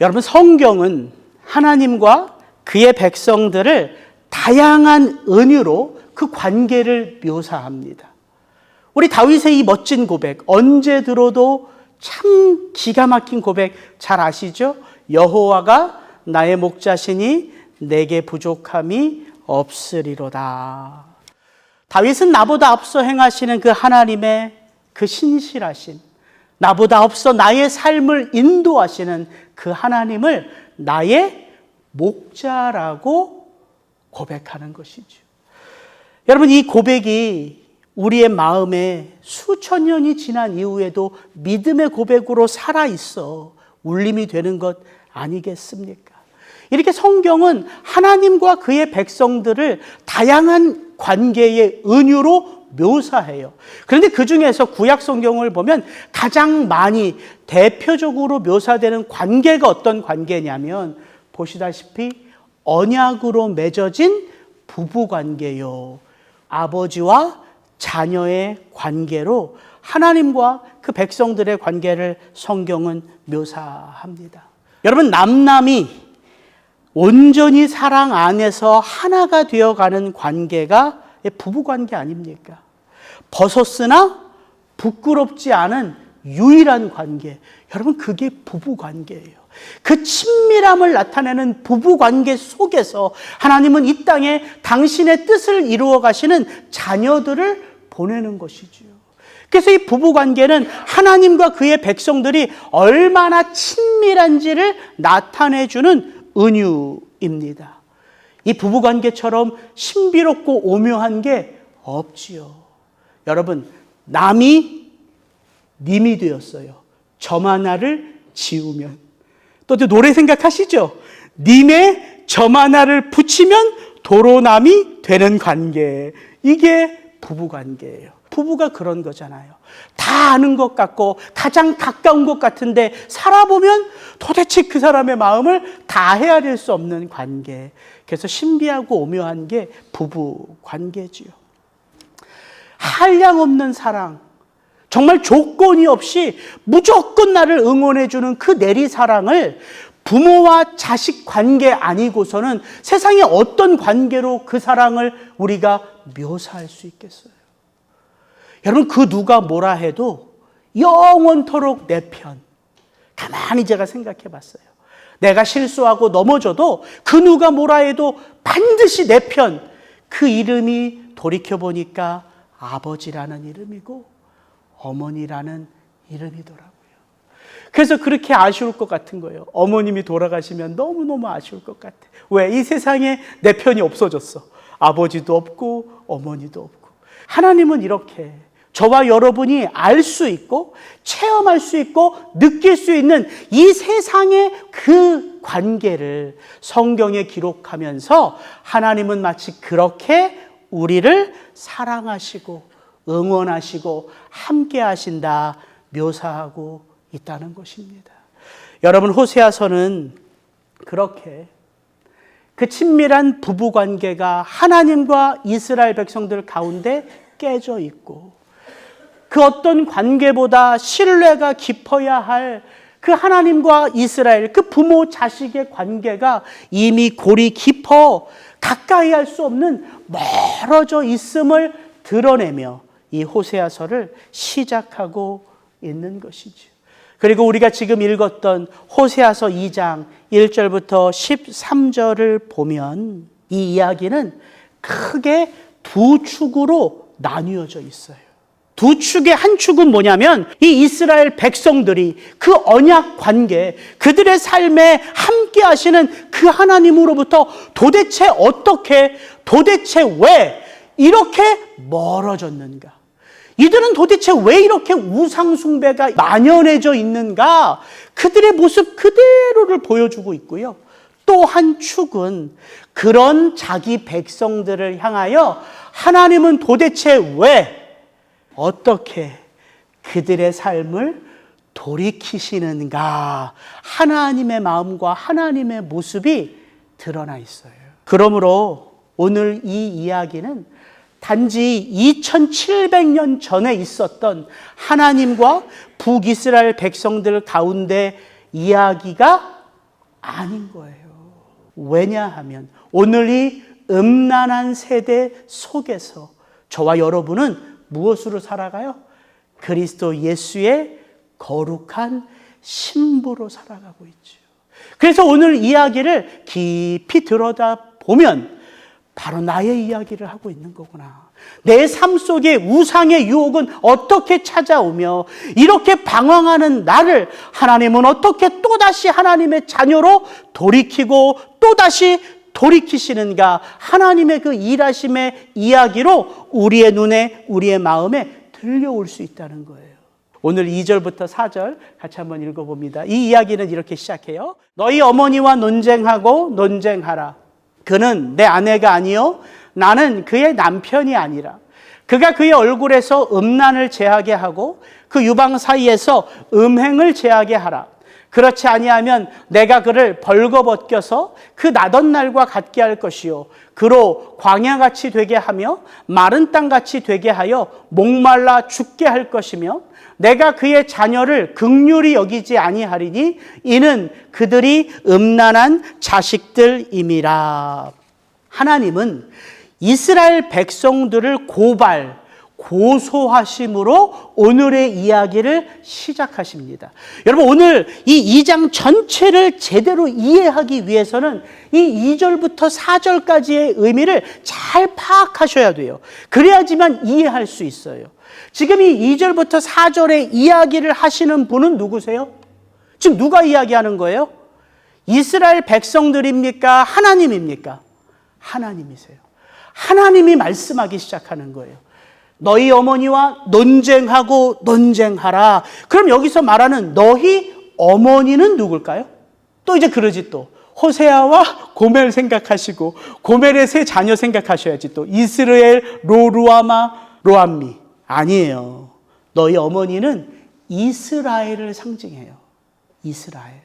여러분, 성경은 하나님과 그의 백성들을 다양한 은유로 그 관계를 묘사합니다. 우리 다윗의 이 멋진 고백, 언제 들어도 참 기가 막힌 고백 잘 아시죠? 여호와가 나의 목자시니 내게 부족함이 없으리로다. 다윗은 나보다 앞서 행하시는 그 하나님의 그 신실하신, 나보다 앞서 나의 삶을 인도하시는 그 하나님을 나의 목자라고 고백하는 것이죠. 여러분, 이 고백이 우리의 마음에 수천 년이 지난 이후에도 믿음의 고백으로 살아있어 울림이 되는 것 아니겠습니까? 이렇게 성경은 하나님과 그의 백성들을 다양한 관계의 은유로 묘사해요. 그런데 그 중에서 구약 성경을 보면 가장 많이 대표적으로 묘사되는 관계가 어떤 관계냐면 보시다시피 언약으로 맺어진 부부 관계요. 아버지와 자녀의 관계로 하나님과 그 백성들의 관계를 성경은 묘사합니다. 여러분, 남남이 온전히 사랑 안에서 하나가 되어가는 관계가 부부 관계 아닙니까? 벗었으나 부끄럽지 않은 유일한 관계. 여러분, 그게 부부 관계예요. 그 친밀함을 나타내는 부부 관계 속에서 하나님은 이 땅에 당신의 뜻을 이루어 가시는 자녀들을 보내는 것이지요. 그래서 이 부부 관계는 하나님과 그의 백성들이 얼마나 친밀한지를 나타내 주는 은유입니다. 이 부부 관계처럼 신비롭고 오묘한 게 없지요. 여러분, 남이 님이 되었어요. 점 하나를 지우면. 또 노래 생각하시죠? 님의 점 하나를 붙이면 도로남이 되는 관계. 이게 부부 관계예요. 부부가 그런 거잖아요. 다 아는 것 같고 가장 가까운 것 같은데 살아보면 도대체 그 사람의 마음을 다 헤아릴 수 없는 관계. 그래서 신비하고 오묘한 게 부부 관계지요. 한량없는 사랑, 정말 조건이 없이 무조건 나를 응원해주는 그 내리사랑을 부모와 자식 관계 아니고서는 세상에 어떤 관계로 그 사랑을 우리가 묘사할 수 있겠어요? 여러분, 그 누가 뭐라 해도 영원토록 내 편. 가만히 제가 생각해 봤어요. 내가 실수하고 넘어져도 그 누가 뭐라 해도 반드시 내 편. 그 이름이 돌이켜보니까 아버지라는 이름이고 어머니라는 이름이더라고요. 그래서 그렇게 아쉬울 것 같은 거예요. 어머님이 돌아가시면 너무너무 아쉬울 것 같아. 왜? 이 세상에 내 편이 없어졌어. 아버지도 없고 어머니도 없고. 하나님은 이렇게 저와 여러분이 알 수 있고 체험할 수 있고 느낄 수 있는 이 세상의 그 관계를 성경에 기록하면서 하나님은 마치 그렇게 우리를 사랑하시고 응원하시고 함께 하신다 묘사하고 있다는 것입니다. 여러분, 호세아서는 그렇게 그 친밀한 부부 관계가 하나님과 이스라엘 백성들 가운데 깨져 있고 그 어떤 관계보다 신뢰가 깊어야 할 그 하나님과 이스라엘, 그 부모 자식의 관계가 이미 골이 깊어 가까이 할 수 없는 멀어져 있음을 드러내며 이 호세아서를 시작하고 있는 것이죠. 그리고 우리가 지금 읽었던 호세아서 2장 1절부터 13절을 보면 이 이야기는 크게 두 축으로 나뉘어져 있어요. 두 축의 한 축은 뭐냐면 이 이스라엘 백성들이 그 언약 관계, 그들의 삶에 함께 하시는 그 하나님으로부터 도대체 어떻게, 도대체 왜 이렇게 멀어졌는가? 이들은 도대체 왜 이렇게 우상숭배가 만연해져 있는가? 그들의 모습 그대로를 보여주고 있고요. 또 한 축은 그런 자기 백성들을 향하여 하나님은 도대체 왜, 어떻게 그들의 삶을 돌이키시는가? 하나님의 마음과 하나님의 모습이 드러나 있어요. 그러므로 오늘 이 이야기는 단지 2700년 전에 있었던 하나님과 북이스라엘 백성들 가운데 이야기가 아닌 거예요. 왜냐하면 오늘 이 음란한 세대 속에서 저와 여러분은 무엇으로 살아가요? 그리스도 예수의 거룩한 신부로 살아가고 있죠. 그래서 오늘 이야기를 깊이 들여다보면 바로 나의 이야기를 하고 있는 거구나. 내 삶 속에 우상의 유혹은 어떻게 찾아오며 이렇게 방황하는 나를 하나님은 어떻게 또다시 하나님의 자녀로 돌이키고 또다시 돌이키시는가. 하나님의 그 일하심의 이야기로 우리의 눈에 우리의 마음에 들려올 수 있다는 거예요. 오늘 2절부터 4절 같이 한번 읽어봅니다. 이 이야기는 이렇게 시작해요. 너희 어머니와 논쟁하고 논쟁하라. 그는 내 아내가 아니요 나는 그의 남편이 아니라 그가 그의 얼굴에서 음란을 제하게 하고 그 유방 사이에서 음행을 제하게 하라. 그렇지 아니하면 내가 그를 벌거벗겨서 그 나던 날과 같게 할 것이요 그로 광야같이 되게 하며 마른 땅같이 되게 하여 목말라 죽게 할 것이며 내가 그의 자녀를 긍휼히 여기지 아니하리니 이는 그들이 음란한 자식들임이라. 하나님은 이스라엘 백성들을 고소하심으로 오늘의 이야기를 시작하십니다. 여러분 오늘 이 2장 전체를 제대로 이해하기 위해서는 이 2절부터 4절까지의 의미를 잘 파악하셔야 돼요. 그래야지만 이해할 수 있어요. 지금 이 2절부터 4절의 이야기를 하시는 분은 누구세요? 지금 누가 이야기하는 거예요? 이스라엘 백성들입니까? 하나님입니까? 하나님이세요. 하나님이 말씀하기 시작하는 거예요. 너희 어머니와 논쟁하고 논쟁하라. 그럼 여기서 말하는 너희 어머니는 누굴까요? 또 이제 그러지 또. 호세아와 고멜 생각하시고 고멜의 세 자녀 생각하셔야지 또. 이스라엘, 로루아마, 로암미. 아니에요. 너희 어머니는 이스라엘을 상징해요. 이스라엘.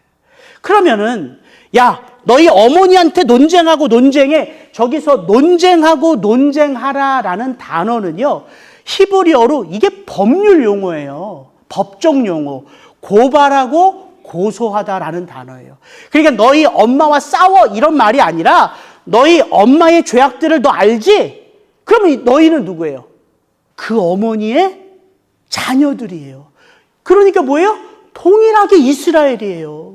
그러면은 야 너희 어머니한테 논쟁하고 논쟁해. 저기서 논쟁하고 논쟁하라라는 단어는요. 히브리어로 이게 법률 용어예요. 법정 용어. 고발하고 고소하다라는 단어예요. 그러니까 너희 엄마와 싸워 이런 말이 아니라 너희 엄마의 죄악들을 너 알지? 그럼 너희는 누구예요? 그 어머니의 자녀들이에요. 그러니까 뭐예요? 동일하게 이스라엘이에요.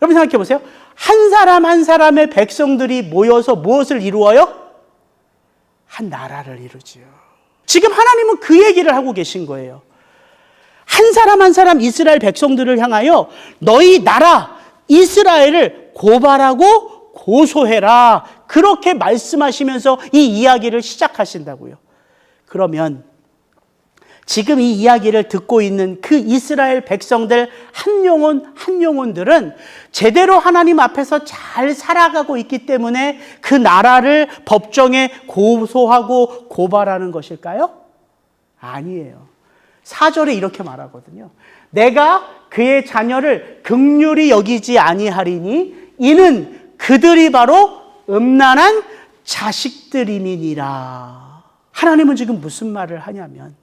여러분 생각해 보세요. 한 사람 한 사람의 백성들이 모여서 무엇을 이루어요? 한 나라를 이루지요. 지금 하나님은 그 얘기를 하고 계신 거예요. 한 사람 한 사람 이스라엘 백성들을 향하여 너희 나라 이스라엘을 고발하고 고소해라. 그렇게 말씀하시면서 이 이야기를 시작하신다고요. 그러면 지금 이 이야기를 듣고 있는 그 이스라엘 백성들 한 영혼들은 제대로 하나님 앞에서 잘 살아가고 있기 때문에 그 나라를 법정에 고소하고 고발하는 것일까요? 아니에요. 4절에 이렇게 말하거든요. 내가 그의 자녀를 긍휼히 여기지 아니하리니 이는 그들이 바로 음란한 자식들임이니라. 하나님은 지금 무슨 말을 하냐면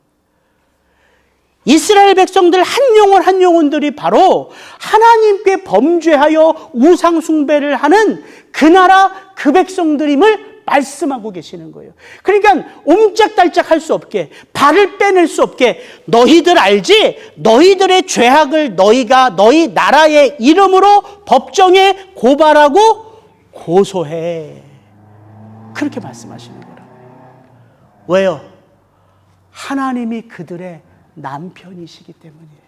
이스라엘 백성들 한 영혼들이 바로 하나님께 범죄하여 우상 숭배를 하는 그 나라 그 백성들임을 말씀하고 계시는 거예요. 그러니까 옴짝달짝 할 수 없게 발을 빼낼 수 없게 너희들 알지? 너희들의 죄악을 너희가 너희 나라의 이름으로 법정에 고발하고 고소해. 그렇게 말씀하시는 거라고요. 왜요? 하나님이 그들의 남편이시기 때문이에요.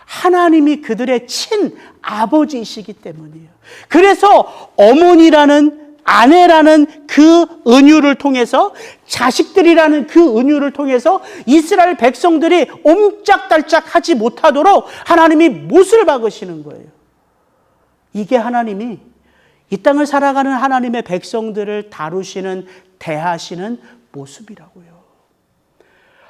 하나님이 그들의 친아버지이시기 때문이에요. 그래서 어머니라는 아내라는 그 은유를 통해서 자식들이라는 그 은유를 통해서 이스라엘 백성들이 옴짝달짝 하지 못하도록 하나님이 못을 박으시는 거예요. 이게 하나님이 이 땅을 살아가는 하나님의 백성들을 다루시는 대하시는 모습이라고요.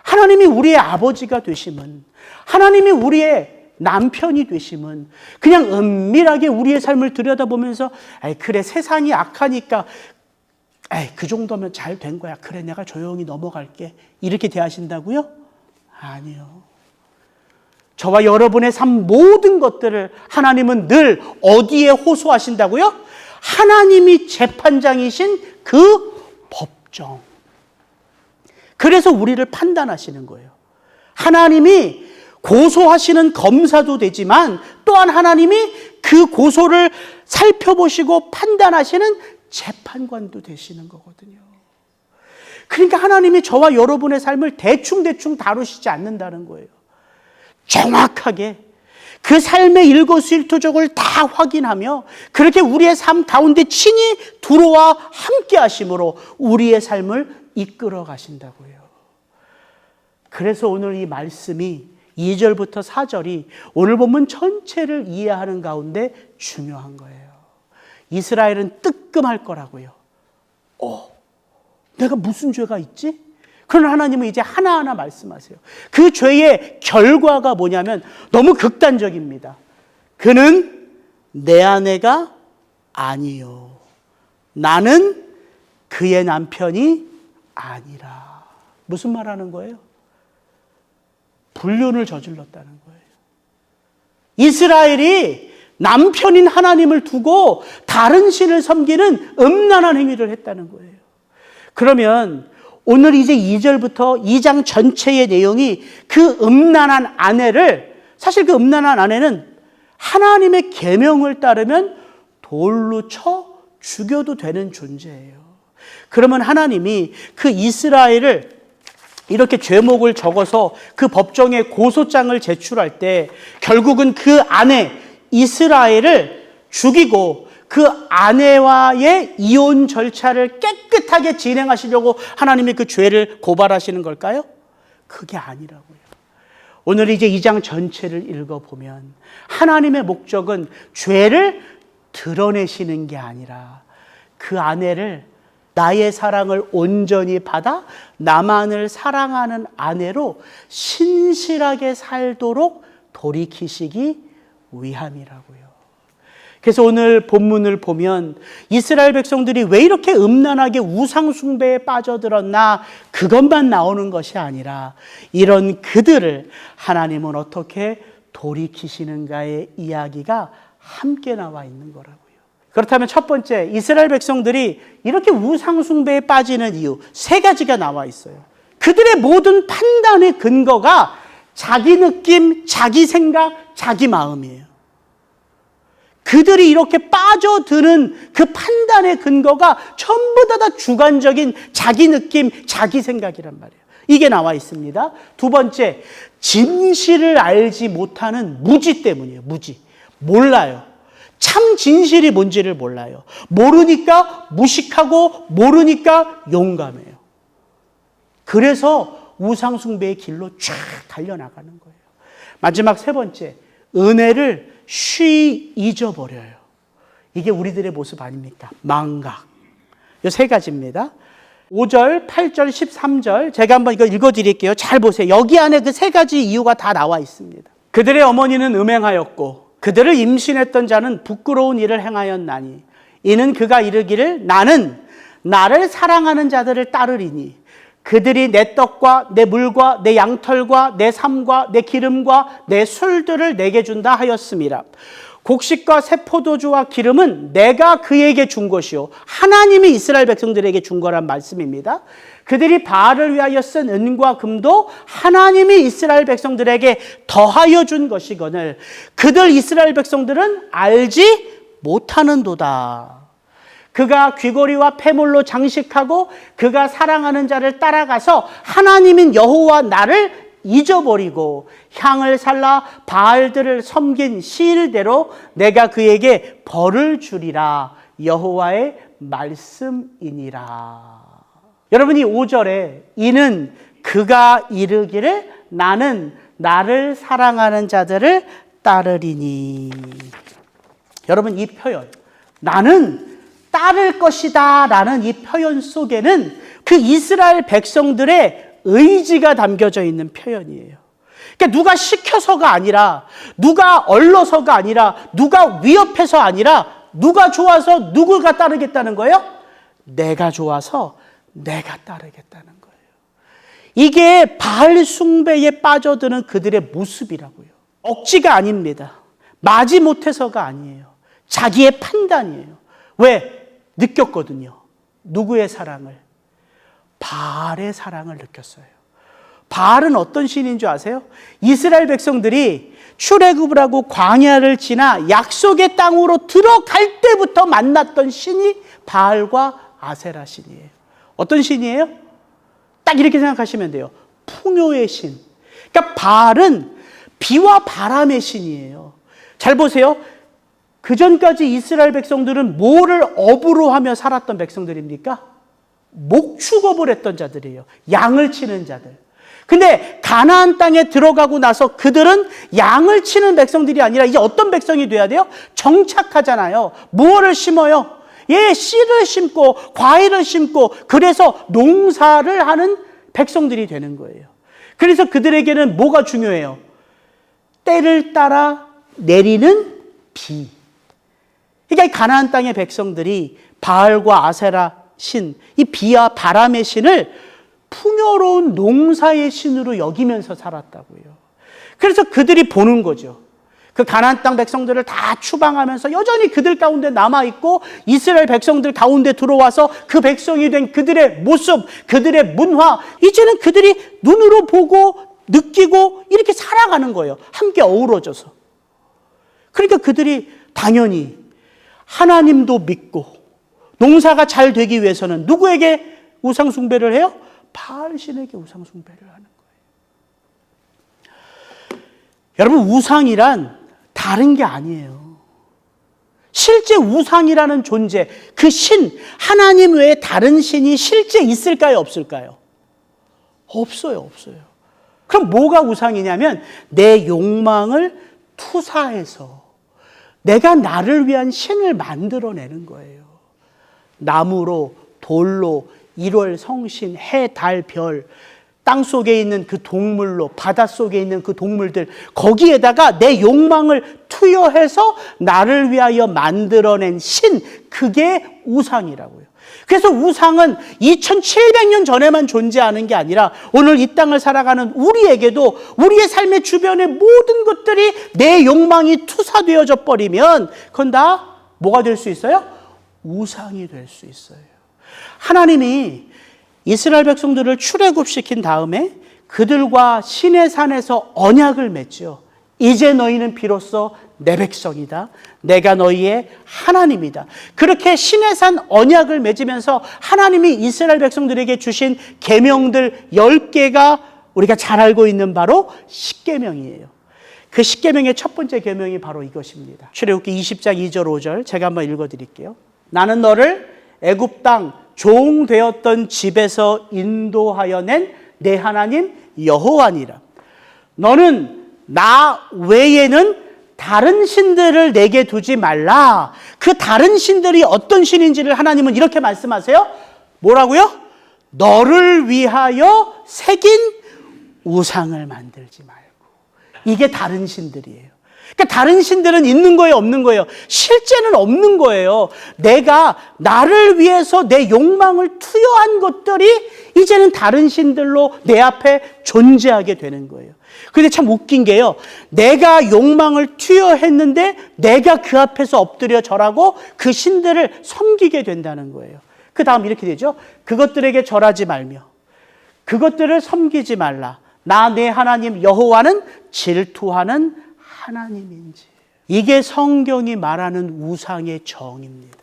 하나님이 우리의 아버지가 되심은 하나님이 우리의 남편이 되심은 그냥 은밀하게 우리의 삶을 들여다보면서 그래 세상이 악하니까 그 정도면 잘 된 거야. 그래 내가 조용히 넘어갈게. 이렇게 대하신다고요? 아니요. 저와 여러분의 삶 모든 것들을 하나님은 늘 어디에 호소하신다고요? 하나님이 재판장이신 그 법정. 그래서 우리를 판단하시는 거예요. 하나님이 고소하시는 검사도 되지만 또한 하나님이 그 고소를 살펴보시고 판단하시는 재판관도 되시는 거거든요. 그러니까 하나님이 저와 여러분의 삶을 대충대충 다루시지 않는다는 거예요. 정확하게 그 삶의 일거수일투족을 다 확인하며 그렇게 우리의 삶 가운데 친히 들어와 함께 하심으로 우리의 삶을 이끌어 가신다고요. 그래서 오늘 이 말씀이 2절부터 4절이 오늘 본문 전체를 이해하는 가운데 중요한 거예요. 이스라엘은 뜨끔할 거라고요. 내가 무슨 죄가 있지? 그러나 하나님은 이제 하나하나 말씀하세요. 그 죄의 결과가 뭐냐면 너무 극단적입니다. 그는 내 아내가 아니요. 나는 그의 남편이 아니라. 무슨 말 하는 거예요? 불륜을 저질렀다는 거예요. 이스라엘이 남편인 하나님을 두고 다른 신을 섬기는 음란한 행위를 했다는 거예요. 그러면 오늘 이제 2절부터 2장 전체의 내용이 그 음란한 아내를, 사실 그 음란한 아내는 하나님의 계명을 따르면 돌로 쳐 죽여도 되는 존재예요. 그러면 하나님이 그 이스라엘을 이렇게 죄목을 적어서 그 법정에 고소장을 제출할 때 결국은 그 아내 이스라엘을 죽이고 그 아내와의 이혼 절차를 깨끗하게 진행하시려고 하나님이 그 죄를 고발하시는 걸까요? 그게 아니라고요. 오늘 이제 2장 전체를 읽어보면 하나님의 목적은 죄를 드러내시는 게 아니라 그 아내를 나의 사랑을 온전히 받아 나만을 사랑하는 아내로 신실하게 살도록 돌이키시기 위함이라고요. 그래서 오늘 본문을 보면 이스라엘 백성들이 왜 이렇게 음란하게 우상 숭배에 빠져들었나 그것만 나오는 것이 아니라 이런 그들을 하나님은 어떻게 돌이키시는가의 이야기가 함께 나와 있는 거라고요. 그렇다면 첫 번째, 이스라엘 백성들이 이렇게 우상 숭배에 빠지는 이유 3가지가 나와 있어요. 그들의 모든 판단의 근거가 자기 느낌, 자기 생각, 자기 마음이에요. 그들이 이렇게 빠져드는 그 판단의 근거가 전부 다 주관적인 자기 느낌, 자기 생각이란 말이에요. 이게 나와 있습니다. 두 번째, 진실을 알지 못하는 무지 때문이에요. 무지. 몰라요. 참 진실이 뭔지를 몰라요. 모르니까 무식하고 모르니까 용감해요. 그래서 우상숭배의 길로 쫙 달려나가는 거예요. 마지막 3번째, 은혜를 쉬이 잊어버려요. 이게 우리들의 모습 아닙니까? 망각. 이 3가지입니다. 5절, 8절, 13절 제가 한번 이거 읽어드릴게요. 잘 보세요. 여기 안에 그 3가지 이유가 다 나와 있습니다. 그들의 어머니는 음행하였고 그들을 임신했던 자는 부끄러운 일을 행하였나니 이는 그가 이르기를 나는 나를 사랑하는 자들을 따르리니 그들이 내 떡과 내 물과 내 양털과 내 삶과 내 기름과 내 술들을 내게 준다 하였음이라. 곡식과 새 포도주와 기름은 내가 그에게 준 것이요 하나님이 이스라엘 백성들에게 준 거란 말씀입니다. 그들이 바알을 위하여 쓴 은과 금도 하나님이 이스라엘 백성들에게 더하여 준 것이거늘 그들 이스라엘 백성들은 알지 못하는도다. 그가 귀고리와 폐물로 장식하고 그가 사랑하는 자를 따라가서 하나님인 여호와 나를 잊어버리고 향을 살라 바알들을 섬긴 시일대로 내가 그에게 벌을 주리라. 여호와의 말씀이니라. 여러분이 5절에 이는 그가 이르기를 나는 나를 사랑하는 자들을 따르리니. 여러분 이 표현 나는 따를 것이다 라는 이 표현 속에는 그 이스라엘 백성들의 의지가 담겨져 있는 표현이에요. 그러니까 누가 시켜서가 아니라 누가 얼러서가 아니라 누가 위협해서 아니라 누가 좋아서 누구가 따르겠다는 거예요? 내가 좋아서 내가 따르겠다는 거예요. 이게 바알 숭배에 빠져드는 그들의 모습이라고요. 억지가 아닙니다. 마지못해서가 아니에요. 자기의 판단이에요. 왜? 느꼈거든요. 누구의 사랑을? 바알의 사랑을 느꼈어요. 바알은 어떤 신인 줄 아세요? 이스라엘 백성들이 출애굽을 하고 광야를 지나 약속의 땅으로 들어갈 때부터 만났던 신이 바알과 아세라 신이에요. 어떤 신이에요? 딱 이렇게 생각하시면 돼요. 풍요의 신. 그러니까 바알은 비와 바람의 신이에요. 잘 보세요. 그 전까지 이스라엘 백성들은 뭐를 업으로 하며 살았던 백성들입니까? 목축업을 했던 자들이에요. 양을 치는 자들. 근데 가나안 땅에 들어가고 나서 그들은 양을 치는 백성들이 아니라 이제 어떤 백성이 돼야 돼요? 정착하잖아요. 무엇을 심어요? 씨를 심고 과일을 심고 그래서 농사를 하는 백성들이 되는 거예요. 그래서 그들에게는 뭐가 중요해요? 때를 따라 내리는 비. 그러니까 이 가나안 땅의 백성들이 바알과 아세라 신, 이 비와 바람의 신을 풍요로운 농사의 신으로 여기면서 살았다고요. 그래서 그들이 보는 거죠. 그 가나안 땅 백성들을 다 추방하면서 여전히 그들 가운데 남아있고 이스라엘 백성들 가운데 들어와서 그 백성이 된 그들의 모습, 그들의 문화, 이제는 그들이 눈으로 보고 느끼고 이렇게 살아가는 거예요. 함께 어우러져서. 그러니까 그들이 당연히 하나님도 믿고 농사가 잘 되기 위해서는 누구에게 우상숭배를 해요? 바알 신에게 우상숭배를 하는 거예요. 여러분, 우상이란 다른 게 아니에요. 실제 우상이라는 존재, 그 신, 하나님 외에 다른 신이 실제 있을까요? 없을까요? 없어요, 없어요. 그럼 뭐가 우상이냐면 내 욕망을 투사해서 내가 나를 위한 신을 만들어내는 거예요. 나무로, 돌로, 1월 성신, 해, 달, 별, 땅 속에 있는 그 동물로, 바다 속에 있는 그 동물들, 거기에다가 내 욕망을 투여해서 나를 위하여 만들어낸 신, 그게 우상이라고요. 그래서 우상은 2700년 전에만 존재하는 게 아니라 오늘 이 땅을 살아가는 우리에게도 우리의 삶의 주변의 모든 것들이 내 욕망이 투사되어져 버리면 그건 다 뭐가 될 수 있어요? 우상이 될 수 있어요. 하나님이 이스라엘 백성들을 출애굽시킨 다음에 그들과 시내산에서 언약을 맺죠. 이제 너희는 비로소 내 백성이다. 내가 너희의 하나님이다. 그렇게 시내산 언약을 맺으면서 하나님이 이스라엘 백성들에게 주신 계명들 10개가 우리가 잘 알고 있는 바로 십계명이에요. 그 십계명의 첫 번째 계명이 바로 이것입니다. 출애굽기 20장 2절 5절 제가 한번 읽어드릴게요. 나는 너를 애굽 땅 종 되었던 집에서 인도하여 낸 내 하나님 여호와니라. 너는 나 외에는 다른 신들을 내게 두지 말라. 그 다른 신들이 어떤 신인지를 하나님은 이렇게 말씀하세요. 뭐라고요? 너를 위하여 새긴 우상을 만들지 말고. 이게 다른 신들이에요. 그러니까 다른 신들은 있는 거예요, 없는 거예요? 실제는 없는 거예요. 내가 나를 위해서 내 욕망을 투여한 것들이 이제는 다른 신들로 내 앞에 존재하게 되는 거예요. 그런데 참 웃긴 게요. 내가 욕망을 투여했는데 내가 그 앞에서 엎드려 절하고 그 신들을 섬기게 된다는 거예요. 그 다음 이렇게 되죠. 그것들에게 절하지 말며 그것들을 섬기지 말라. 나 내 하나님 여호와는 질투하는 하나님인지. 이게 성경이 말하는 우상의 정입니다.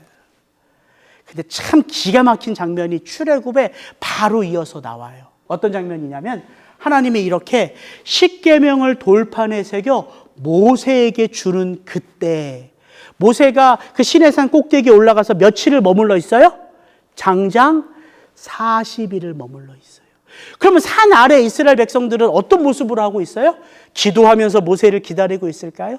근데 참 기가 막힌 장면이 출애굽에 바로 이어서 나와요. 어떤 장면이냐면 하나님이 이렇게 십계명을 돌판에 새겨 모세에게 주는 그때 모세가 그 시내산 꼭대기에 올라가서 며칠을 머물러 있어요? 장장 40일을 머물러 있어요. 그러면 산 아래 이스라엘 백성들은 어떤 모습으로 하고 있어요? 기도하면서 모세를 기다리고 있을까요?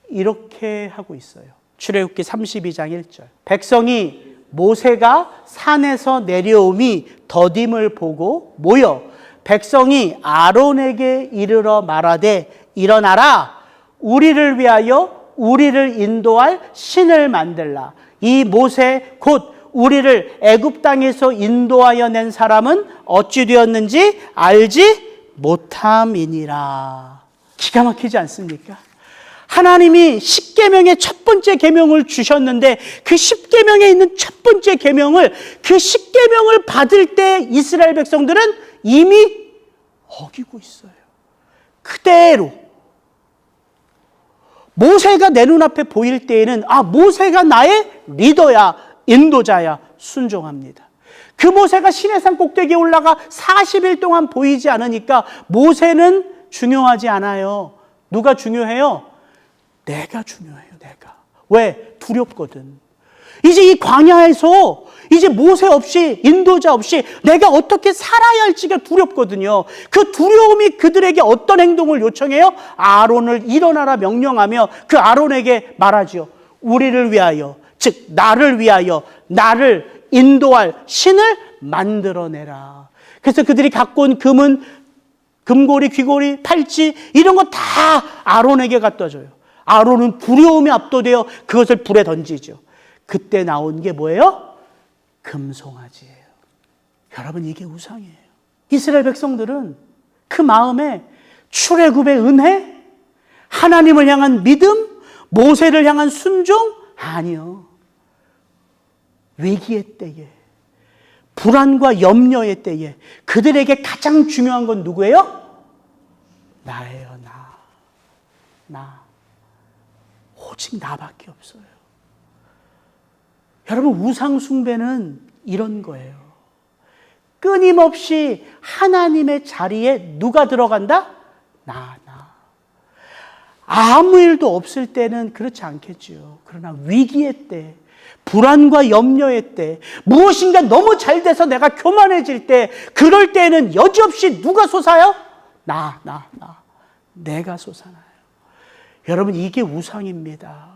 이렇게 하고 있어요. 출애굽기 32장 1절. 백성이 모세가 산에서 내려옴이 더딤을 보고 모여 백성이 아론에게 이르러 말하되 일어나라 우리를 위하여 우리를 인도할 신을 만들라. 이 모세 곧 우리를 애굽 땅에서 인도하여 낸 사람은 어찌 되었는지 알지 못함이니라. 기가 막히지 않습니까? 하나님이 십계명의 첫 번째 계명을 주셨는데 그 십계명에 있는 첫 번째 계명을, 그 십계명을 받을 때 이스라엘 백성들은 이미 어기고 있어요. 그대로. 모세가 내 눈앞에 보일 때에는 모세가 나의 리더야, 인도자야, 순종합니다. 그 모세가 시내산 꼭대기에 올라가 40일 동안 보이지 않으니까 모세는 중요하지 않아요. 누가 중요해요? 내가 중요해요, 내가. 왜? 두렵거든. 이제 이 광야에서 이제 모세 없이, 인도자 없이 내가 어떻게 살아야 할지가 두렵거든요. 그 두려움이 그들에게 어떤 행동을 요청해요? 아론을 일어나라 명령하며 그 아론에게 말하죠. 우리를 위하여, 즉 나를 위하여 나를 인도할 신을 만들어내라. 그래서 그들이 갖고 온 금은 금고리, 귀고리, 팔찌 이런 거 다 아론에게 갖다 줘요. 아론은 두려움에 압도되어 그것을 불에 던지죠. 그때 나온 게 뭐예요? 금송아지예요. 여러분, 이게 우상이에요. 이스라엘 백성들은 그 마음에 출애굽의 은혜, 하나님을 향한 믿음, 모세를 향한 순종? 아니요. 위기의 때에, 불안과 염려의 때에 그들에게 가장 중요한 건 누구예요? 나예요, 나. 오직 나밖에 없어요. 여러분, 우상 숭배는 이런 거예요. 끊임없이 하나님의 자리에 누가 들어간다? 나. 아무 일도 없을 때는 그렇지 않겠죠. 그러나 위기의 때, 불안과 염려의 때, 무엇인가 너무 잘 돼서 내가 교만해질 때, 그럴 때는 여지없이 누가 솟아요? 나. 내가 솟아나요. 여러분, 이게 우상입니다.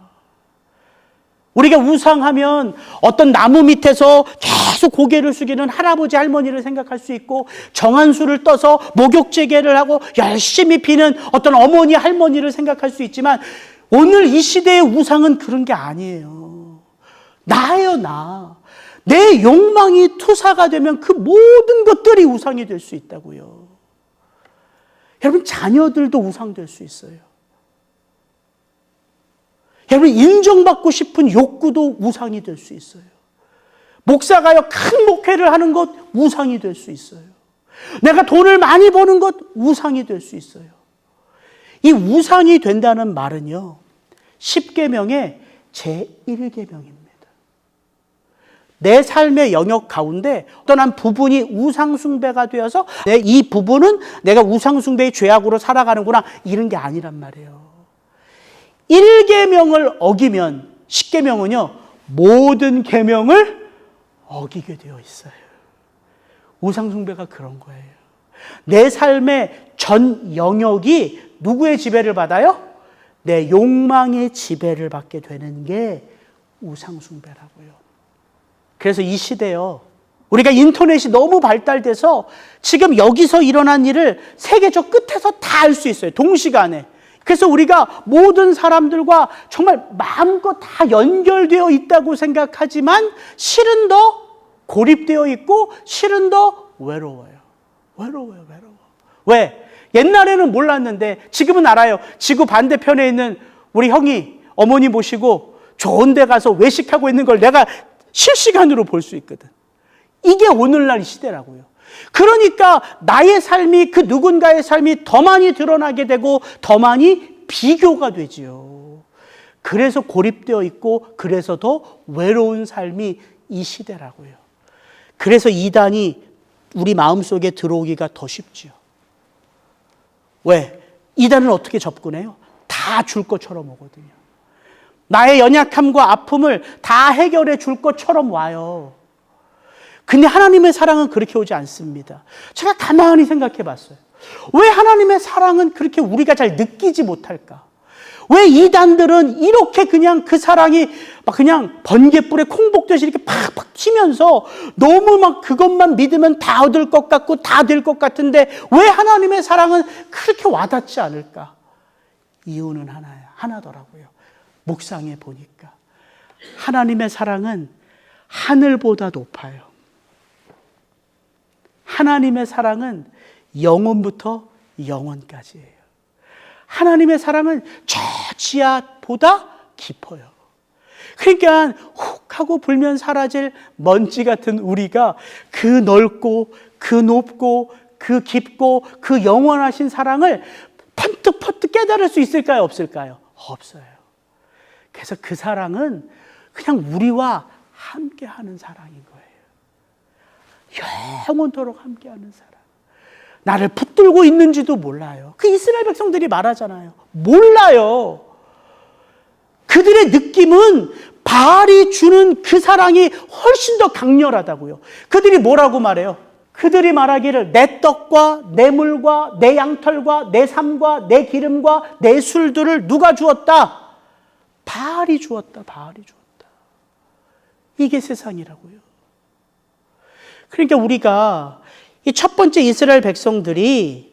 우리가 우상하면 어떤 나무 밑에서 계속 고개를 숙이는 할아버지 할머니를 생각할 수 있고, 정한수를 떠서 목욕재개를 하고 열심히 비는 어떤 어머니 할머니를 생각할 수 있지만, 오늘 이 시대의 우상은 그런 게 아니에요. 나예요, 나. 내 욕망이 투사가 되면 그 모든 것들이 우상이 될 수 있다고요. 여러분, 자녀들도 우상될 수 있어요. 여러분, 인정받고 싶은 욕구도 우상이 될 수 있어요. 목사가요, 큰 목회를 하는 것 우상이 될 수 있어요. 내가 돈을 많이 버는 것 우상이 될 수 있어요. 이 우상이 된다는 말은요, 십계명의 제1계명입니다. 내 삶의 영역 가운데 어떤 한 부분이 우상숭배가 되어서 이 부분은 내가 우상숭배의 죄악으로 살아가는구나, 이런 게 아니란 말이에요. 1계명을 어기면, 10계명은요, 모든 계명을 어기게 되어 있어요. 우상숭배가 그런 거예요. 내 삶의 전 영역이 누구의 지배를 받아요? 내 욕망의 지배를 받게 되는 게 우상숭배라고요. 그래서 이 시대요, 우리가 인터넷이 너무 발달돼서 지금 여기서 일어난 일을 세계 저 끝에서 다 알 수 있어요, 동시간에. 그래서 우리가 모든 사람들과 정말 마음껏 다 연결되어 있다고 생각하지만 실은 더 고립되어 있고 실은 더 외로워요. 외로워. 왜? 옛날에는 몰랐는데 지금은 알아요. 지구 반대편에 있는 우리 형이 어머니 모시고 좋은 데 가서 외식하고 있는 걸 내가 실시간으로 볼 수 있거든. 이게 오늘날 이 시대라고요. 그러니까 나의 삶이, 그 누군가의 삶이 더 많이 드러나게 되고 더 많이 비교가 되지요. 그래서 고립되어 있고 그래서 더 외로운 삶이 이 시대라고요. 그래서 이단이 우리 마음속에 들어오기가 더 쉽지요. 왜? 이단은 어떻게 접근해요? 다 줄 것처럼 오거든요. 나의 연약함과 아픔을 다 해결해 줄 것처럼 와요. 근데 하나님의 사랑은 그렇게 오지 않습니다. 제가 가만히 생각해 봤어요. 왜 하나님의 사랑은 그렇게 우리가 잘 느끼지 못할까? 왜 이단들은 이렇게 그냥 그 사랑이 막 그냥 번개불에 콩복듯이 이렇게 팍팍 튀면서 너무 막 그것만 믿으면 다 얻을 것 같고 다 될 것 같은데 왜 하나님의 사랑은 그렇게 와닿지 않을까? 이유는 하나더라고요. 묵상해 보니까 하나님의 사랑은 하늘보다 높아요. 하나님의 사랑은 영원부터 영원까지예요. 하나님의 사랑은 저 씨앗보다 깊어요. 그러니까 훅 하고 불면 사라질 먼지 같은 우리가 그 넓고 그 높고 그 깊고 그 영원하신 사랑을 퍼뜩퍼뜩 깨달을 수 있을까요? 없을까요? 없어요. 그래서 그 사랑은 그냥 우리와 함께하는 사랑인 거예요. 영원토록 함께하는 사랑. 나를 붙들고 있는지도 몰라요. 그 이스라엘 백성들이 말하잖아요. 몰라요. 그들의 느낌은 바알이 주는 그 사랑이 훨씬 더 강렬하다고요. 그들이 뭐라고 말해요? 그들이 말하기를 내 떡과 내 물과 내 양털과 내 삶과 내 기름과 내 술들을 누가 주었다? 바알이 주었다. 바알이 주었다. 이게 세상이라고요. 그러니까 우리가 이 첫 번째 이스라엘 백성들이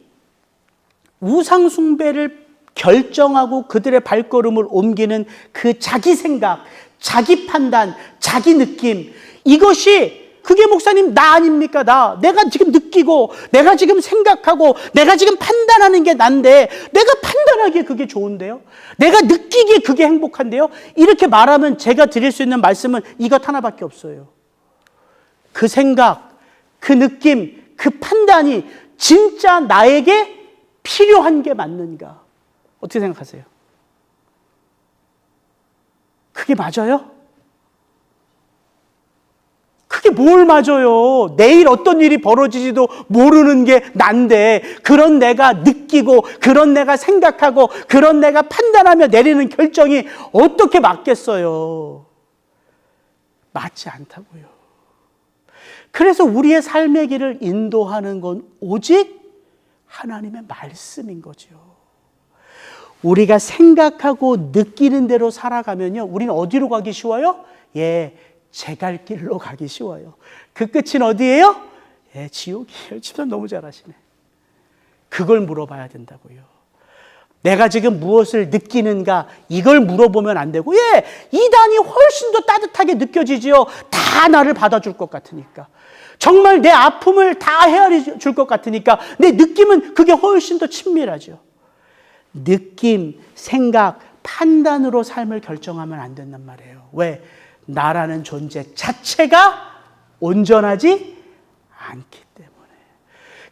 우상 숭배를 결정하고 그들의 발걸음을 옮기는 그 자기 생각, 자기 판단, 자기 느낌, 이것이 그게 목사님 나 아닙니까? 내가 지금 느끼고 내가 지금 생각하고 내가 지금 판단하는 게 난데 내가 판단하기에 그게 좋은데요? 내가 느끼기에 그게 행복한데요? 이렇게 말하면 제가 드릴 수 있는 말씀은 이것 하나밖에 없어요. 그 생각, 그 느낌, 그 판단이 진짜 나에게 필요한 게 맞는가? 어떻게 생각하세요? 그게 맞아요? 그게 뭘 맞아요? 내일 어떤 일이 벌어지지도 모르는 게 난데 그런 내가 느끼고 그런 내가 생각하고 그런 내가 판단하며 내리는 결정이 어떻게 맞겠어요? 맞지 않다고요. 그래서 우리의 삶의 길을 인도하는 건 오직 하나님의 말씀인 거죠. 우리가 생각하고 느끼는 대로 살아가면요, 우리는 어디로 가기 쉬워요? 제 갈 길로 가기 쉬워요. 그 끝은 어디예요? 지옥이에요. 집사님 너무 잘하시네. 그걸 물어봐야 된다고요. 내가 지금 무엇을 느끼는가, 이걸 물어보면 안 되고, 이단이 훨씬 더 따뜻하게 느껴지지요. 다 나를 받아줄 것 같으니까. 정말 내 아픔을 다 헤아려 줄 것 같으니까 내 느낌은 그게 훨씬 더 친밀하죠. 느낌, 생각, 판단으로 삶을 결정하면 안 된단 말이에요. 왜? 나라는 존재 자체가 온전하지 않기 때문에.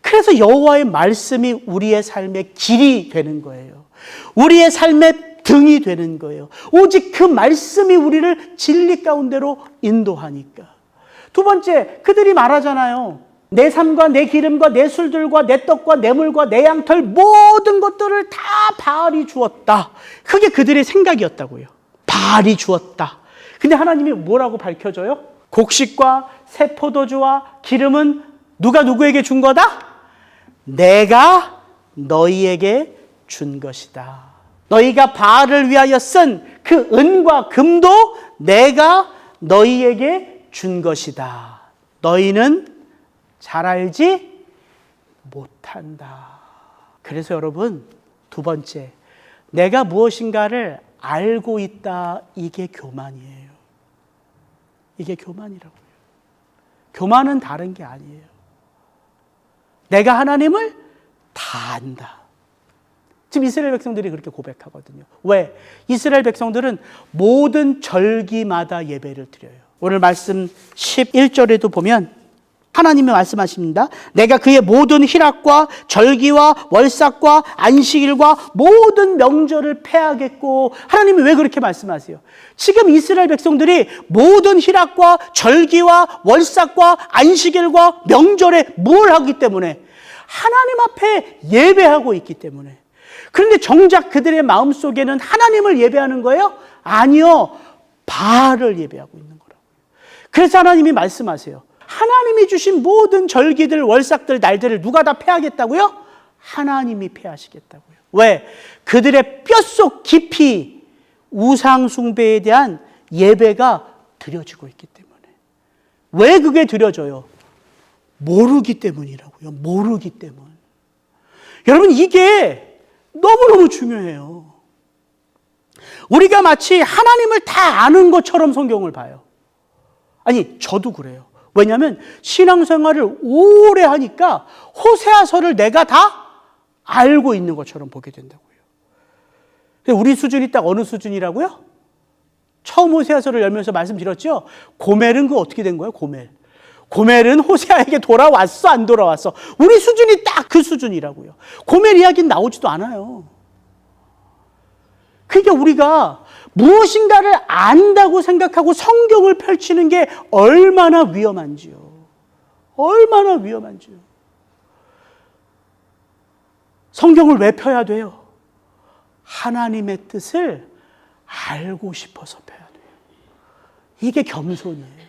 그래서 여호와의 말씀이 우리의 삶의 길이 되는 거예요. 우리의 삶의 등이 되는 거예요. 오직 그 말씀이 우리를 진리 가운데로 인도하니까. 두 번째, 그들이 말하잖아요. 내 삶과 내 기름과 내 술들과 내 떡과 내 물과 내 양털 모든 것들을 다 바알이 주었다. 그게 그들의 생각이었다고요. 바알이 주었다. 근데 하나님이 뭐라고 밝혀줘요? 곡식과 새 포도주와 기름은 누가 누구에게 준 거다? 내가 너희에게 준 것이다. 너희가 바알을 위하여 쓴 그 은과 금도 내가 너희에게 준 것이다. 너희는 잘 알지 못한다. 그래서 여러분, 두 번째, 내가 무엇인가를 알고 있다. 이게 교만이에요. 이게 교만이라고요. 교만은 다른 게 아니에요. 내가 하나님을 다 안다. 지금 이스라엘 백성들이 그렇게 고백하거든요. 왜? 이스라엘 백성들은 모든 절기마다 예배를 드려요. 오늘 말씀 11절에도 보면 하나님이 말씀하십니다. 내가 그의 모든 희락과 절기와 월삭과 안식일과 모든 명절을 폐하겠고. 하나님이 왜 그렇게 말씀하세요? 지금 이스라엘 백성들이 모든 희락과 절기와 월삭과 안식일과 명절에 뭘 하기 때문에? 하나님 앞에 예배하고 있기 때문에. 그런데 정작 그들의 마음속에는 하나님을 예배하는 거예요? 아니요. 바알을 예배하고 있는 거라고요. 그래서 하나님이 말씀하세요. 하나님이 주신 모든 절기들, 월삭들, 날들을 누가 다 폐하겠다고요? 하나님이 폐하시겠다고요. 왜? 그들의 뼛속 깊이 우상 숭배에 대한 예배가 드려지고 있기 때문에. 왜 그게 드려져요? 모르기 때문이라고요. 모르기 때문. 여러분, 이게 너무너무 중요해요. 우리가 마치 하나님을 다 아는 것처럼 성경을 봐요. 아니, 저도 그래요. 왜냐하면 신앙생활을 오래 하니까 호세아서를 내가 다 알고 있는 것처럼 보게 된다고요. 우리 수준이 딱 어느 수준이라고요? 처음 호세아서를 열면서 말씀드렸죠? 고멜은 그 어떻게 된 거예요? 고멜은 호세아에게 돌아왔어, 안 돌아왔어? 우리 수준이 딱 그 수준이라고요. 고멜 이야기는 나오지도 않아요. 그러니까 우리가 무엇인가를 안다고 생각하고 성경을 펼치는 게 얼마나 위험한지요. 얼마나 위험한지요. 성경을 왜 펴야 돼요? 하나님의 뜻을 알고 싶어서 펴야 돼요. 이게 겸손이에요.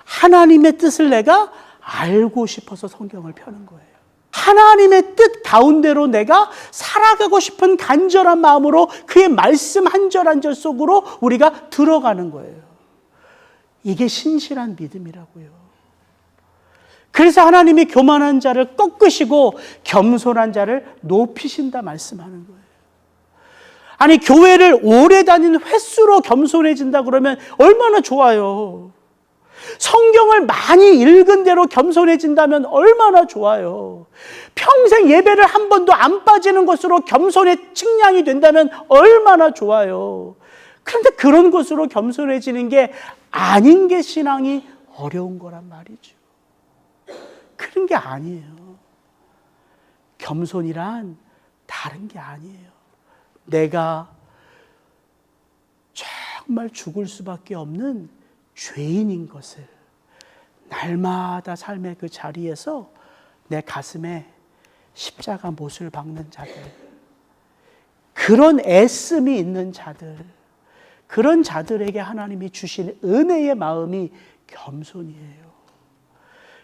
하나님의 뜻을 내가 알고 싶어서 성경을 펴는 거예요. 하나님의 뜻 가운데로 내가 살아가고 싶은 간절한 마음으로 그의 말씀 한 절 한 절 속으로 우리가 들어가는 거예요. 이게 신실한 믿음이라고요. 그래서 하나님이 교만한 자를 꺾으시고 겸손한 자를 높이신다 말씀하는 거예요. 아니, 교회를 오래 다닌 횟수로 겸손해진다 그러면 얼마나 좋아요. 성경을 많이 읽은 대로 겸손해진다면 얼마나 좋아요. 평생 예배를 한 번도 안 빠지는 것으로 겸손의 측량이 된다면 얼마나 좋아요. 그런데 그런 것으로 겸손해지는 게 아닌 게 신앙이 어려운 거란 말이죠. 그런 게 아니에요. 겸손이란 다른 게 아니에요. 내가 정말 죽을 수밖에 없는 죄인인 것을 날마다 삶의 그 자리에서 내 가슴에 십자가 못을 박는 자들, 그런 애씀이 있는 자들, 그런 자들에게 하나님이 주신 은혜의 마음이 겸손이에요.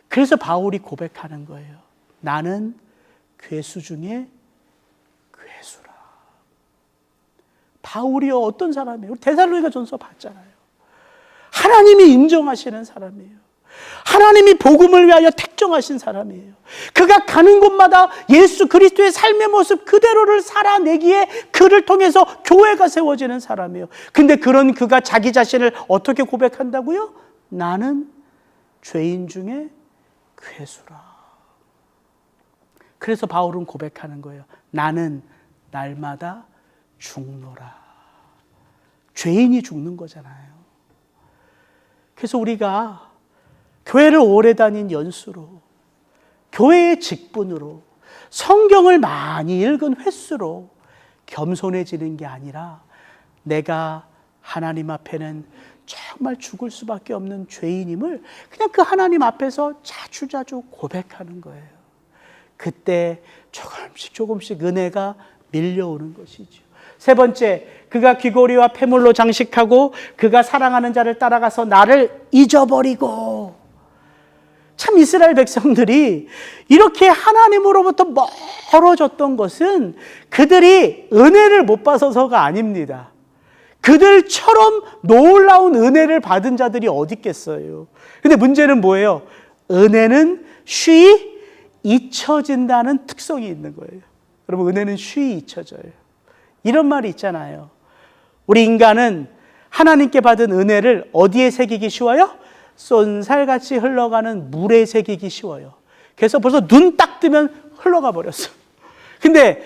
그래서 바울이 고백하는 거예요. 나는 괴수 중에 괴수라. 바울이요, 어떤 사람이에요? 데살로니가 전서 봤잖아요. 하나님이 인정하시는 사람이에요. 하나님이 복음을 위하여 택정하신 사람이에요. 그가 가는 곳마다 예수 그리스도의 삶의 모습 그대로를 살아내기에 그를 통해서 교회가 세워지는 사람이에요. 근데 그런 그가 자기 자신을 어떻게 고백한다고요? 나는 죄인 중에 괴수라. 그래서 바울은 고백하는 거예요. 나는 날마다 죽노라. 죄인이 죽는 거잖아요. 그래서 우리가 교회를 오래 다닌 연수로, 교회의 직분으로, 성경을 많이 읽은 횟수로 겸손해지는 게 아니라 내가 하나님 앞에는 정말 죽을 수밖에 없는 죄인임을 그냥 그 하나님 앞에서 자주자주 고백하는 거예요. 그때 조금씩 은혜가 밀려오는 것이죠. 세 번째, 그가 귀고리와 폐물로 장식하고 그가 사랑하는 자를 따라가서 나를 잊어버리고. 참 이스라엘 백성들이 이렇게 하나님으로부터 멀어졌던 것은 그들이 은혜를 못 받아서가 아닙니다. 그들처럼 놀라운 은혜를 받은 자들이 어디 있겠어요. 근데 문제는 뭐예요? 은혜는 쉬이 잊혀진다는 특성이 있는 거예요. 여러분, 은혜는 쉬이 잊혀져요. 이런 말이 있잖아요. 우리 인간은 하나님께 받은 은혜를 어디에 새기기 쉬워요? 쏜살같이 흘러가는 물에 새기기 쉬워요. 그래서 벌써 눈 딱 뜨면 흘러가 버렸어. 근데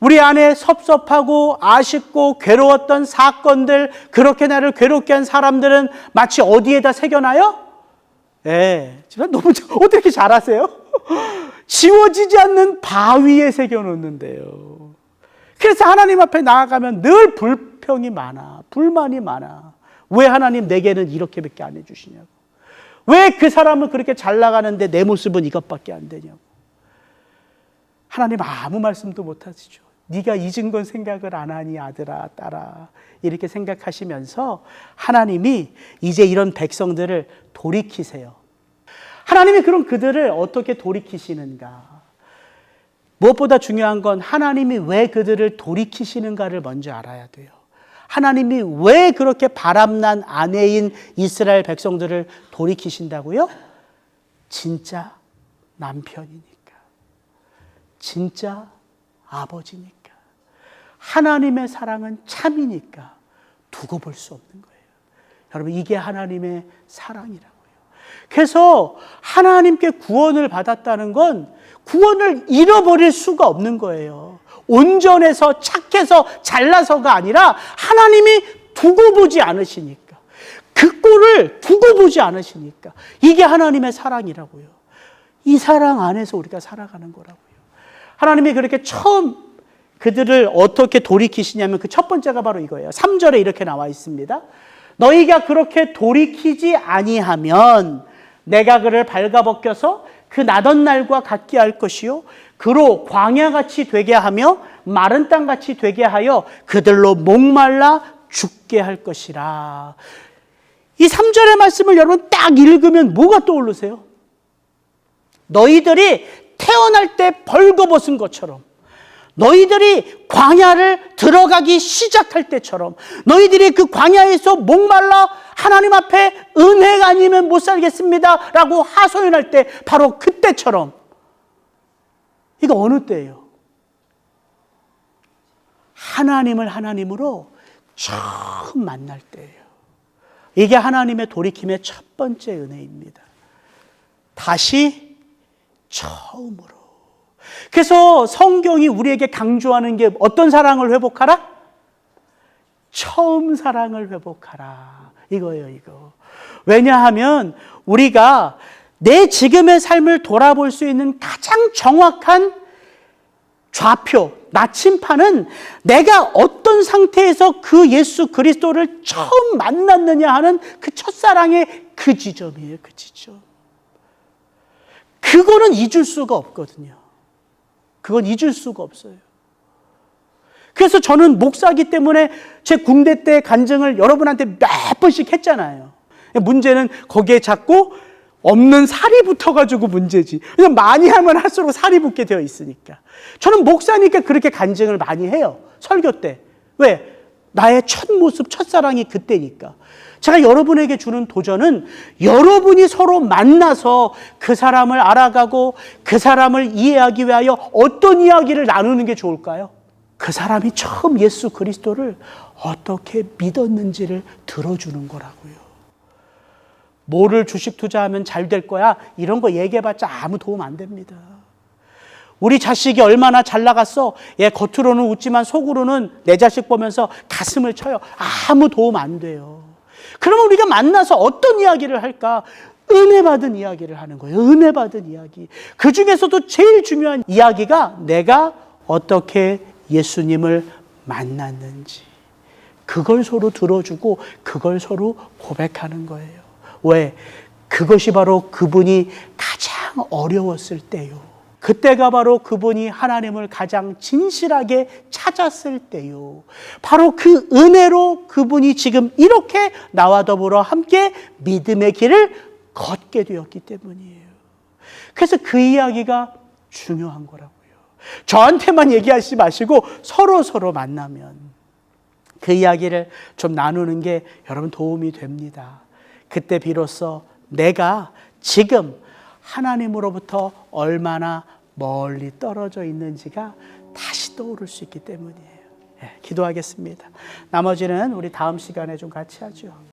우리 안에 섭섭하고 아쉽고 괴로웠던 사건들, 그렇게 나를 괴롭게 한 사람들은 마치 어디에다 새겨놔요? 너무 어떻게 이렇게 잘하세요? 지워지지 않는 바위에 새겨놓는데요. 그래서 하나님 앞에 나아가면 늘 불평이 많아, 불만이 많아. 왜 하나님 내게는 이렇게밖에 안 해주시냐고. 왜 그 사람은 그렇게 잘 나가는데 내 모습은 이것밖에 안 되냐고. 하나님 아무 말씀도 못 하시죠. 네가 잊은 건 생각을 안 하니 아들아, 딸아. 이렇게 생각하시면서 하나님이 이제 이런 백성들을 돌이키세요. 하나님이 그럼 그들을 어떻게 돌이키시는가? 무엇보다 중요한 건 하나님이 왜 그들을 돌이키시는가를 먼저 알아야 돼요. 하나님이 왜 그렇게 바람난 아내인 이스라엘 백성들을 돌이키신다고요? 진짜 남편이니까. 진짜 아버지니까. 하나님의 사랑은 참이니까 두고 볼 수 없는 거예요. 여러분, 이게 하나님의 사랑이라고요. 그래서 하나님께 구원을 받았다는 건 구원을 잃어버릴 수가 없는 거예요. 온전해서 착해서 잘나서가 아니라 하나님이 두고 보지 않으시니까, 그 꼴을 두고 보지 않으시니까, 이게 하나님의 사랑이라고요. 이 사랑 안에서 우리가 살아가는 거라고요. 하나님이 그렇게 처음 그들을 어떻게 돌이키시냐면 그 첫 번째가 바로 이거예요. 3절에 이렇게 나와 있습니다. 너희가 그렇게 돌이키지 아니하면 내가 그를 발가벗겨서 그 나던 날과 같게 할 것이요, 그로 광야같이 되게 하며 마른 땅같이 되게 하여 그들로 목말라 죽게 할 것이라. 이 3절의 말씀을 여러분 딱 읽으면 뭐가 떠오르세요? 너희들이 태어날 때 벌거벗은 것처럼, 너희들이 광야를 들어가기 시작할 때처럼, 너희들이 그 광야에서 목말라 하나님 앞에 은혜가 아니면 못 살겠습니다 라고 하소연할 때 바로 그때처럼. 이거 어느 때예요? 하나님을 하나님으로 처음 만날 때예요. 이게 하나님의 돌이킴의 첫 번째 은혜입니다. 다시 처음으로. 그래서 성경이 우리에게 강조하는 게 어떤 사랑을 회복하라? 처음 사랑을 회복하라. 이거예요, 이거. 왜냐하면 우리가 내 지금의 삶을 돌아볼 수 있는 가장 정확한 좌표, 나침판은 내가 어떤 상태에서 그 예수 그리스도를 처음 만났느냐 하는 그 첫사랑의 그 지점이에요, 그 지점. 그거는 잊을 수가 없거든요. 그건 잊을 수가 없어요. 그래서 저는 목사기 때문에 제 군대 때 간증을 여러분한테 몇 번씩 했잖아요. 문제는 거기에 자꾸 없는 살이 붙어가지고 문제지. 그냥 많이 하면 할수록 살이 붙게 되어 있으니까. 저는 목사니까 그렇게 간증을 많이 해요. 설교 때. 왜? 나의 첫 모습, 첫사랑이 그때니까. 제가 여러분에게 주는 도전은 여러분이 서로 만나서 그 사람을 알아가고 그 사람을 이해하기 위하여 어떤 이야기를 나누는 게 좋을까요? 그 사람이 처음 예수 그리스도를 어떻게 믿었는지를 들어주는 거라고요. 뭐를 주식 투자하면 잘 될 거야? 이런 거 얘기해봤자 아무 도움 안 됩니다. 우리 자식이 얼마나 잘 나갔어? 얘 겉으로는 웃지만 속으로는 내 자식 보면서 가슴을 쳐요. 아무 도움 안 돼요. 그러면 우리가 만나서 어떤 이야기를 할까? 은혜 받은 이야기를 하는 거예요. 은혜 받은 이야기. 그 중에서도 제일 중요한 이야기가 내가 어떻게 예수님을 만났는지. 그걸 서로 들어주고 그걸 서로 고백하는 거예요. 왜? 그것이 바로 그분이 가장 어려웠을 때요. 그때가 바로 그분이 하나님을 가장 진실하게 찾았을 때요. 바로 그 은혜로 그분이 지금 이렇게 나와 더불어 함께 믿음의 길을 걷게 되었기 때문이에요. 그래서 그 이야기가 중요한 거라고요. 저한테만 얘기하지 마시고 서로 만나면 그 이야기를 좀 나누는 게 여러분 도움이 됩니다. 그때 비로소 내가 지금 하나님으로부터 얼마나 멀리 떨어져 있는지가 다시 떠오를 수 있기 때문이에요. 기도하겠습니다. 나머지는 우리 다음 시간에 좀 같이 하죠.